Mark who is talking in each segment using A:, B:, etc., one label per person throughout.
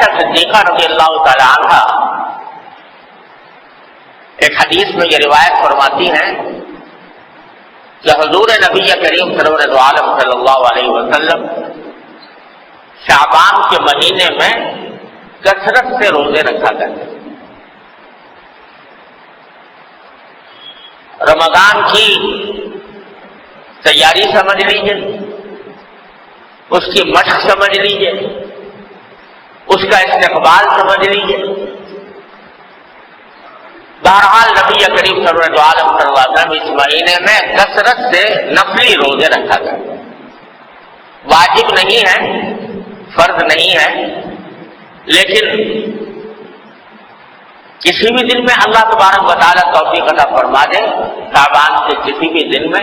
A: عائشہ صدیقہ رضی اللہ تعالی عنہ ایک حدیث میں یہ روایت فرماتی ہیں کہ حضور نبی کریم سرور عالم صلی اللہ علیہ وسلم شعبان کے مہینے میں کثرت سے روزے رکھا کرتے. رمضان کی تیاری سمجھ لیجیے، اس کی مشق سمجھ لیجیے، اس کا استقبال سمجھ لیجیے. بہرحال نبی کریم صلی اللہ علیہ وسلم اس مہینے میں کثرت سے نفلی روزے رکھا کرتے. واجب نہیں ہے، فرض نہیں ہے، لیکن کسی بھی دن میں اللہ تبارک و تعالیٰ توفیق عطا فرما دے شعبان کے کسی بھی دن میں،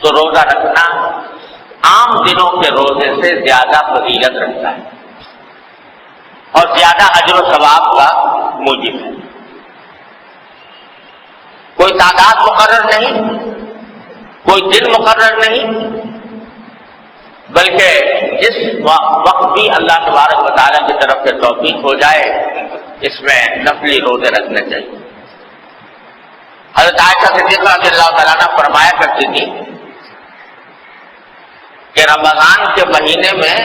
A: تو روزہ رکھنا عام دنوں کے روزے سے زیادہ فضیلت رکھتا ہے اور زیادہ اجر و ثواب کا موجب ہے. کوئی تعداد مقرر نہیں، کوئی دن مقرر نہیں، بلکہ جس وقت بھی اللہ تبارک و تعالیٰ کی طرف سے توفیق ہو جائے اس میں نفلی روزے رکھنے چاہیے. حضرت عائشہ صدیقہ رضی اللہ تعالیٰ عنہ فرمایا کرتی تھی کہ رمضان کے مہینے میں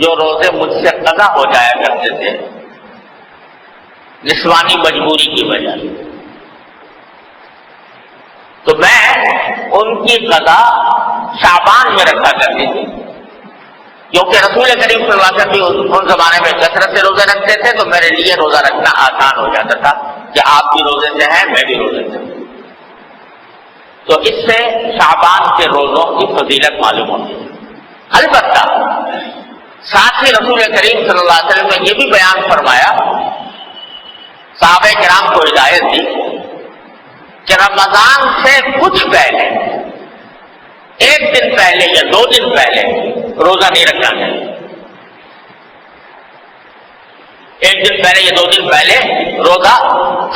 A: جو روزے مجھ سے قضا ہو جایا کرتے تھے جسمانی مجبوری کی وجہ سے، تو میں ان کی قضا شعبان میں رکھا کرتی تھی، کیونکہ رسول کریم صلی اللہ علیہ وسلم ان زمانے میں کثرت سے روزے رکھتے تھے، تو میرے لیے روزہ رکھنا آسان ہو جاتا تھا کہ آپ بھی روزے سے ہیں، میں بھی روزے سے ہوں. تو اس سے شعبان کے روزوں کی فضیلت معلوم ہوتی ہے. البتہ ساتھ ہی رسول کریم صلی اللہ علیہ وسلم نے یہ بھی بیان فرمایا، صحابہ کرام کو ہدایت دی کہ رمضان سے کچھ پہلے، ایک دن پہلے یا 2 دن پہلے روزہ نہیں رکھنا چاہیے. ایک دن پہلے یا 2 دن پہلے روزہ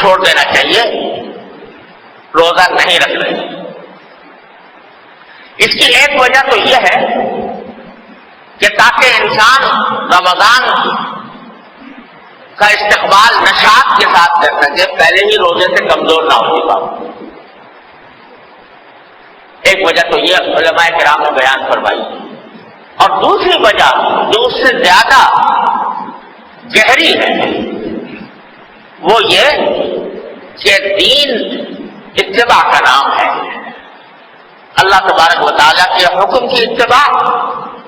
A: چھوڑ دینا چاہیے، روزہ نہیں رکھنا چاہیے. اس کی ایک وجہ تو یہ ہے کہ تاکہ انسان رمضان کا استقبال نشاط کے ساتھ کر سکے، پہلے ہی روزے سے کمزور نہ ہو چکا. ایک وجہ تو یہ علماء کرام نے بیان فرمائی، اور دوسری وجہ جو اس سے زیادہ گہری ہے وہ یہ کہ دین اتباع کا نام ہے. اللہ تبارک و تعالیٰ کے حکم کی اتباع،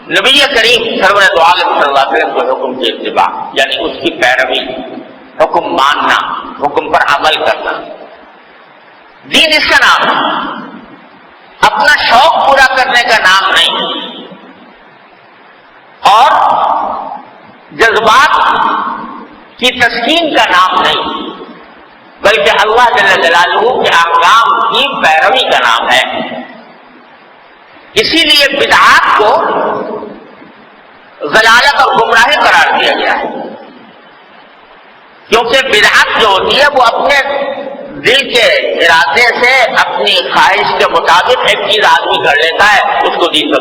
A: نبی کریم سرور عالم صلی اللہ علیہ وسلم کے حکم کی اتباع، یعنی اس کی پیروی، حکم ماننا، حکم پر عمل کرنا. دین اس کا نام ہے، اپنا شوق پورا کرنے کا نام نہیں، اور جذبات کی تسکین کا نام نہیں، بلکہ اللہ جل جلالہ کے احکام کی پیروی کا نام ہے. اسی لیے بدعات کو ضلالت اور گمراہی قرار دیا گیا ہے، کیونکہ بدعت جو ہوتی ہے وہ اپنے دل کے ارادے سے اپنی خواہش کے مطابق ایک چیز آدمی کر لیتا ہے، اس کو دین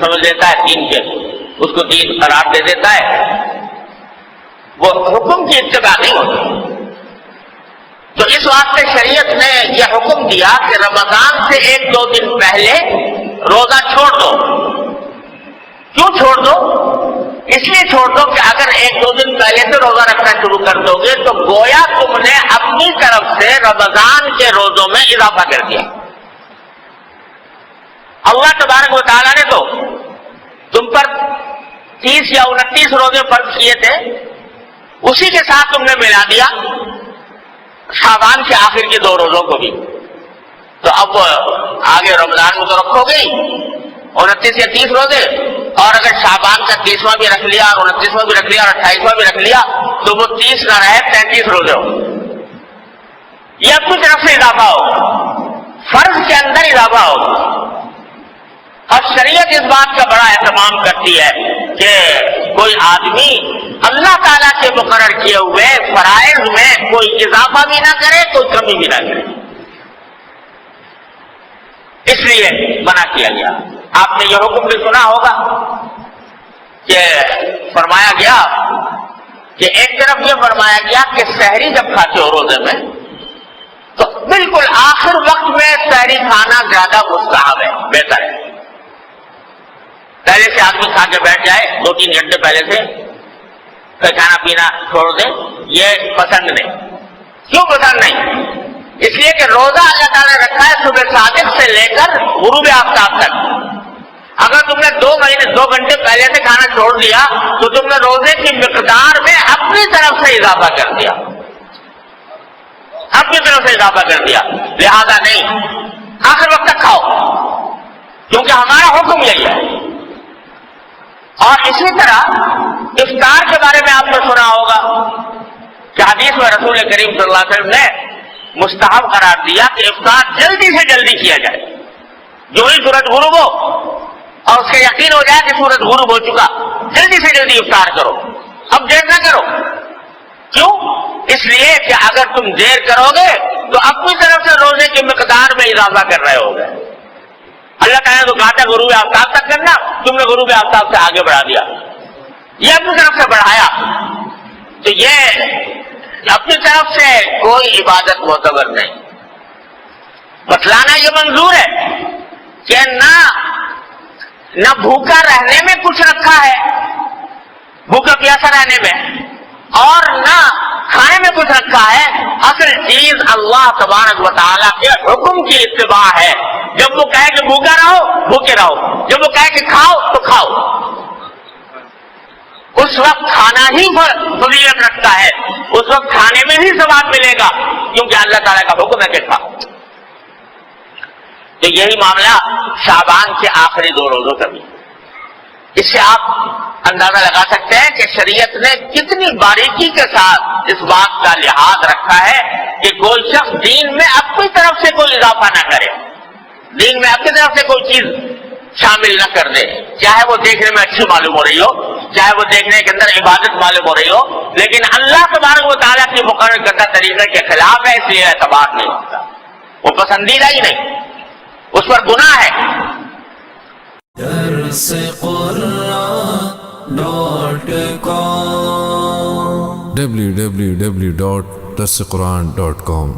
A: سمجھ لیتا ہے، دین کے اس کو دین قرار دے دیتا ہے، وہ حکم کی اتباع نہیں ہوتی. تو اس واسطے شریعت نے یہ حکم دیا کہ رمضان سے 1-2 دن پہلے روزہ چھوڑ دو. کیوں چھوڑ دو؟ اس لیے چھوڑ دو کہ اگر 1-2 دن پہلے سے روزہ رکھنا شروع کر دو گے تو گویا تم نے اپنی طرف سے رمضان کے روزوں میں اضافہ کر دیا. اللہ تبارک و تعالیٰ نے تو تم پر 30 یا 29 روزے فرض کیے تھے، اسی کے ساتھ تم نے ملا دیا شعبان کے آخر کے 2 روزوں کو بھی. تو اب آگے رمضان میں تو رکھو گے 29 یا 30 روزے، اور اگر شعبان کا 30واں بھی رکھ لیا اور 29واں بھی رکھ لیا اور 28واں بھی رکھ لیا تو وہ 30 نہ رہے 33 روزے ہو. یہ اپنی طرف سے اضافہ ہو، فرض کے اندر اضافہ ہو. اور شریعت اس بات کا بڑا اہتمام کرتی ہے کہ کوئی آدمی اللہ تعالیٰ کے مقرر کیے ہوئے فرائض میں کوئی اضافہ بھی نہ کرے، کوئی کمی بھی نہ کرے. اس لیے منع کیا گیا. آپ نے یہ حکم بھی سنا ہوگا کہ فرمایا گیا کہ ایک طرف یہ فرمایا گیا کہ سحری جب کھاتے ہو روزے میں تو بالکل آخر وقت میں سحری کھانا زیادہ مستحب ہے، بہتر ہے۔ پہلے سے آدمی کھا کے بیٹھ جائے 2-3 گھنٹے پہلے سے پھر کھانا پینا چھوڑ دے، یہ پسند نہیں۔ کیوں پسند نہیں؟ اس لیے کہ روزہ اللہ تعالیٰ نے رکھا ہے صبح صادق سے لے کر غروب آفتاب تک۔ اگر تم نے 2 گھنٹے پہلے سے کھانا چھوڑ دیا تو تم نے روزے کی مقدار میں اپنی طرف سے اضافہ کر دیا، اپنی طرف سے اضافہ کر دیا۔ لہذا نہیں، آخر وقت تک کھاؤ، کیونکہ ہمارا حکم یہی ہے۔ اور اسی طرح افطار کے بارے میں آپ نے سنا ہوگا کہ حدیث میں رسول کریم صلی اللہ علیہ وسلم نے مستحب قرار دیا کہ افطار جلدی سے جلدی کیا جائے، جو ہی سورج غروب ہو اور اس کا یقین ہو جائے کہ سورج غروب ہو چکا، جلدی سے جلدی افطار کرو، اب دیر نہ کرو۔ کیوں؟ اس لیے کہ اگر تم دیر کرو گے تو اپنی طرف سے روزے کی مقدار میں اضافہ کر رہے ہوگے۔ اللہ تعالیٰ نے تو کہا تھا غروب آفتاب تک کرنا، تم نے غروب آفتاب سے آگے بڑھا دیا، یہ اپنی طرف سے بڑھایا، تو یہ اپنی طرف سے کوئی عبادت معتبر نہیں۔ بتلانا یہ منظور ہے کہ نہ بھوکا رہنے میں کچھ رکھا ہے، بھوکا پیاسا رہنے میں، اور نہ کھانے میں کچھ رکھا ہے۔ اصل چیز اللہ تبارک و تعالیٰ کے حکم کی اتباع ہے۔ جب وہ کہے کہ بھوکا رہو بھوکے رہو، جب وہ کہے کہ کھاؤ تو کھاؤ، اس وقت کھانا ہی فضیلت رکھتا ہے، اس وقت کھانے میں ہی ثواب ملے گا، کیونکہ اللہ تعالیٰ کا حکم ہے کہ کھاؤ۔ تو یہی معاملہ شعبان کے آخری 2 روزوں کا بھی۔ اس سے آپ اندازہ لگا سکتے ہیں کہ شریعت نے کتنی باریکی کے ساتھ اس بات کا لحاظ رکھا ہے کہ کوئی شخص دین میں اپنی طرف سے کوئی اضافہ نہ کرے، دین میں اپنی طرف سے کوئی چیز شامل نہ کر دے، چاہے وہ دیکھنے میں اچھی معلوم ہو رہی ہو، چاہے وہ دیکھنے کے اندر عبادت معلوم ہو رہی ہو، لیکن اللہ تبارک و تعالیٰ کی مقرر کردہ طریقے کے خلاف ہے، اس لیے اعتبار نہیں ہوتا، وہ پسندیدہ ہی نہیں، اس پر گناہ ہے۔
B: www.darsequran.com